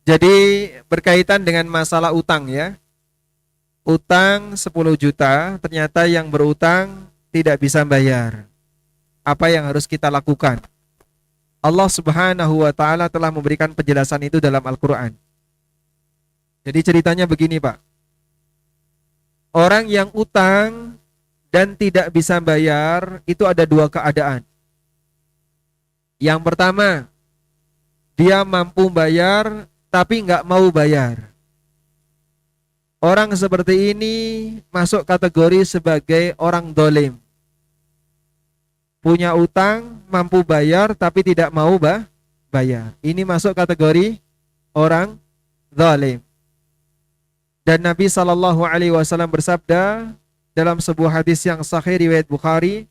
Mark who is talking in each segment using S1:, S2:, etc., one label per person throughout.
S1: Jadi berkaitan dengan masalah utang ya. Utang 10 juta, ternyata yang berutang tidak bisa bayar. Apa yang harus kita lakukan? Allah Subhanahu wa taala telah memberikan penjelasan itu dalam Al-Qur'an. Jadi ceritanya begini, Pak. Orang yang utang dan tidak bisa bayar itu ada dua keadaan. Yang pertama, dia mampu bayar tapi nggak mau bayar. Orang seperti ini masuk kategori sebagai orang dolim. Punya utang, mampu bayar tapi tidak mau bayar. Ini masuk kategori orang dolim. Dan Nabi Shallallahu Alaihi Wasallam bersabda dalam sebuah hadis yang sahih riwayat Bukhari,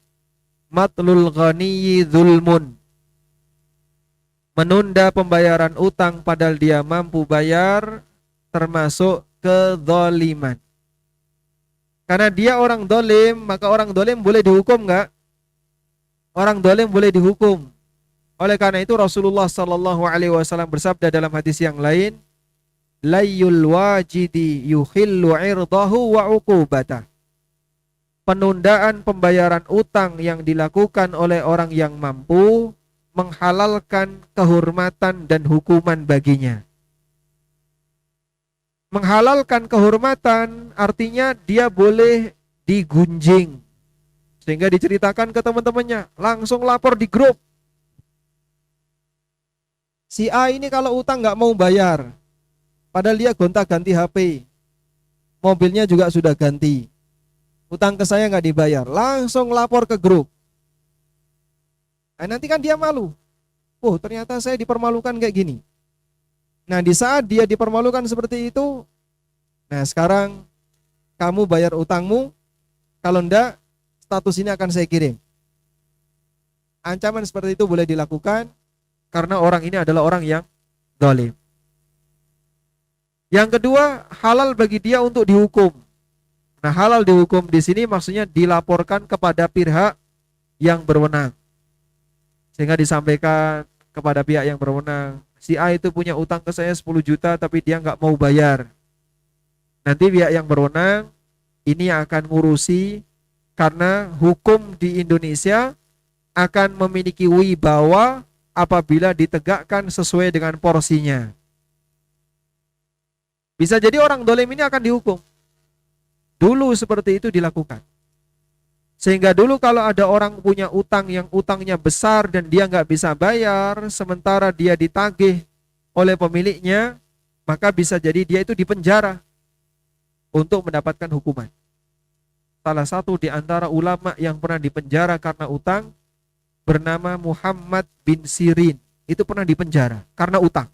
S1: matlul ghaniyyi dzulmun. Menunda pembayaran utang padahal dia mampu bayar termasuk kedzaliman. Karena dia orang dolim, maka orang dolim boleh dihukum nggak? Orang dolim boleh dihukum. Oleh karena itu Rasulullah Shallallahu Alaihi Wasallam bersabda dalam hadis yang lain, layyul wajidi yuhillu irdahu wa uqubatah. Penundaan pembayaran utang yang dilakukan oleh orang yang mampu menghalalkan kehormatan dan hukuman baginya. Menghalalkan kehormatan artinya dia boleh digunjing. Sehingga diceritakan ke teman-temannya, langsung lapor di grup. Si A ini kalau utang nggak mau bayar, padahal dia gonta-ganti HP, mobilnya juga sudah ganti, utang ke saya nggak dibayar, langsung lapor ke grup. Nah, nanti kan dia malu. Oh, ternyata saya dipermalukan kayak gini. Nah, di saat dia dipermalukan seperti itu, nah sekarang kamu bayar utangmu, kalau enggak, status ini akan saya kirim. Ancaman seperti itu boleh dilakukan karena orang ini adalah orang yang zalim. Yang kedua, halal bagi dia untuk dihukum. Nah, halal dihukum di sini maksudnya dilaporkan kepada pihak yang berwenang. Sehingga disampaikan kepada pihak yang berwenang, si A itu punya utang ke saya 10 juta tapi dia nggak mau bayar. Nanti pihak yang berwenang ini akan ngurusi, karena hukum di Indonesia akan memiliki wibawa apabila ditegakkan sesuai dengan porsinya. Bisa jadi orang dolim ini akan dihukum. Dulu seperti itu dilakukan. Sehingga dulu kalau ada orang punya utang yang utangnya besar dan dia nggak bisa bayar, sementara dia ditagih oleh pemiliknya, maka bisa jadi dia itu dipenjara untuk mendapatkan hukuman. Salah satu di antara ulama yang pernah dipenjara karena utang bernama Muhammad bin Sirin. Itu pernah dipenjara karena utang.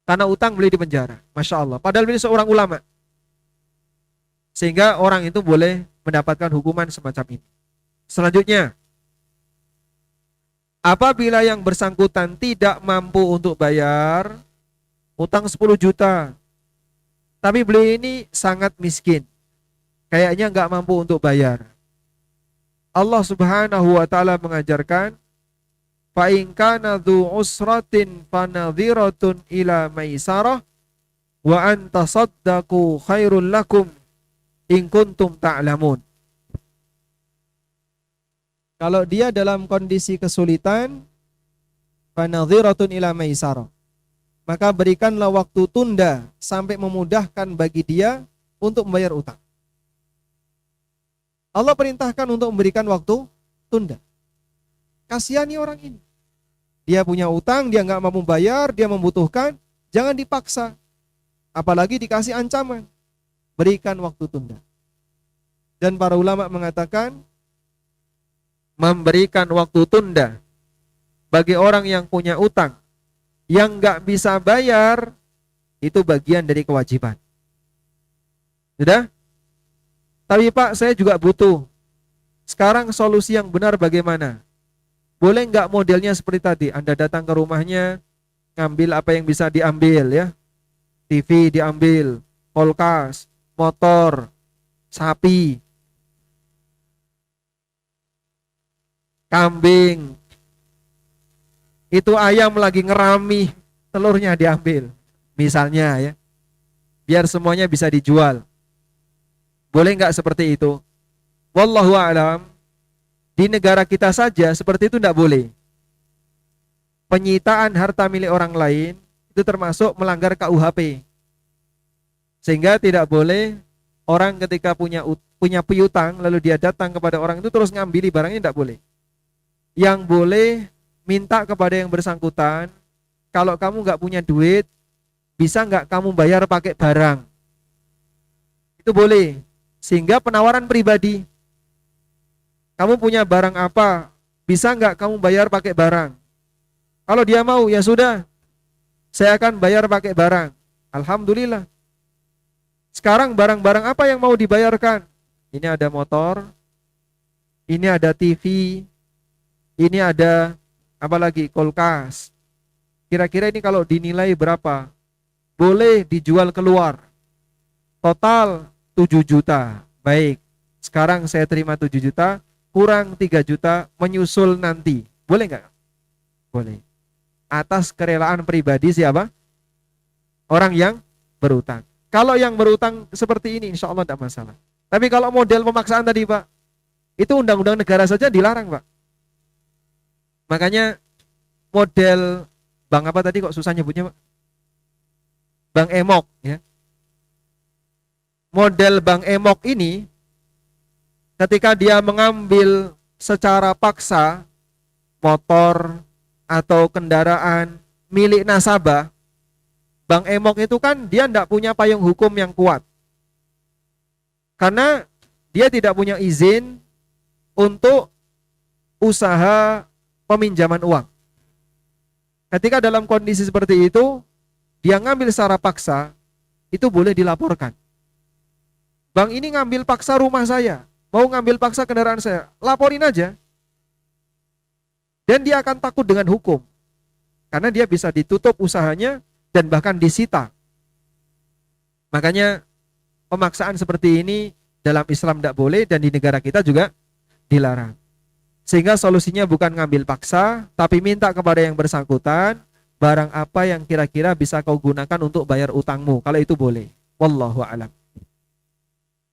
S1: Karena utang boleh dipenjara. Masya Allah. Padahal ini seorang ulama. Sehingga orang itu boleh mendapatkan hukuman semacam ini. Selanjutnya, apabila yang bersangkutan tidak mampu untuk bayar utang 10 juta, tapi beliau ini sangat miskin, kayaknya nggak mampu untuk bayar. Allah Subhanahu wa taala mengajarkan, fa in kana dzu usratin fanadhiratun ila maisarah wa an tasaddaqu khairul lakum in kuntum ta'lamun. Kalau dia dalam kondisi kesulitan, fanadhiratun ila maisarah, maka berikanlah waktu tunda sampai memudahkan bagi dia untuk membayar utang. Allah perintahkan untuk memberikan waktu tunda. Kasihani orang ini. Dia punya utang, dia nggak mampu bayar, dia membutuhkan, jangan dipaksa. Apalagi dikasih ancaman. Berikan waktu tunda. Dan para ulama mengatakan, memberikan waktu tunda bagi orang yang punya utang, yang nggak bisa bayar, itu bagian dari kewajiban. Sudah? Tapi Pak, saya juga butuh. Sekarang solusi yang benar bagaimana? Boleh nggak modelnya seperti tadi? Anda datang ke rumahnya, ngambil apa yang bisa diambil ya. TV diambil, kulkas, motor, sapi, kambing. Itu ayam lagi ngerami. telurnya diambil. Misalnya ya, biar semuanya bisa dijual. Boleh nggak seperti itu? Wallahu a'lam. Di negara kita saja seperti itu tidak boleh. Penyitaan harta milik orang lain itu termasuk melanggar KUHP. Sehingga tidak boleh orang ketika punya piutang lalu dia datang kepada orang itu terus ngambil barangnya, tidak boleh. Yang boleh minta kepada yang bersangkutan, kalau kamu nggak punya duit, bisa nggak kamu bayar pakai barang? Itu boleh. Sehingga penawaran pribadi. Kamu punya barang apa? Bisa nggak kamu bayar pakai barang? Kalau dia mau, ya sudah, saya akan bayar pakai barang. Alhamdulillah. Sekarang barang-barang apa yang mau dibayarkan? Ini ada motor, ini ada TV, ini ada apa lagi? Kulkas. Kira-kira ini kalau dinilai berapa? Boleh dijual keluar. Total 7 juta. Baik, sekarang saya terima 7 juta, kurang 3 juta, menyusul nanti. Boleh nggak? Boleh. Atas kerelaan pribadi siapa? Orang yang berutang. Kalau yang berutang seperti ini, insya Allah tidak masalah. Tapi kalau model pemaksaan tadi Pak, itu undang-undang negara saja dilarang Pak. Makanya model bank apa tadi kok susah nyebutnya Pak? Bank Emok ya. Model Bank Emok ini ketika dia mengambil secara paksa motor atau kendaraan milik nasabah, Bank Emok itu kan dia tidak punya payung hukum yang kuat. Karena dia tidak punya izin untuk usaha peminjaman uang. Ketika dalam kondisi seperti itu, dia ngambil secara paksa, itu boleh dilaporkan. Bank ini ngambil paksa rumah saya, mau ngambil paksa kendaraan saya, laporin aja. Dan dia akan takut dengan hukum. Karena dia bisa ditutup usahanya dan bahkan disita. Makanya pemaksaan seperti ini dalam Islam tidak boleh dan di negara kita juga dilarang. Sehingga solusinya bukan ngambil paksa, tapi minta kepada yang bersangkutan barang apa yang kira-kira bisa kau gunakan untuk bayar utangmu. Kalau itu boleh. Wallahu a'lam.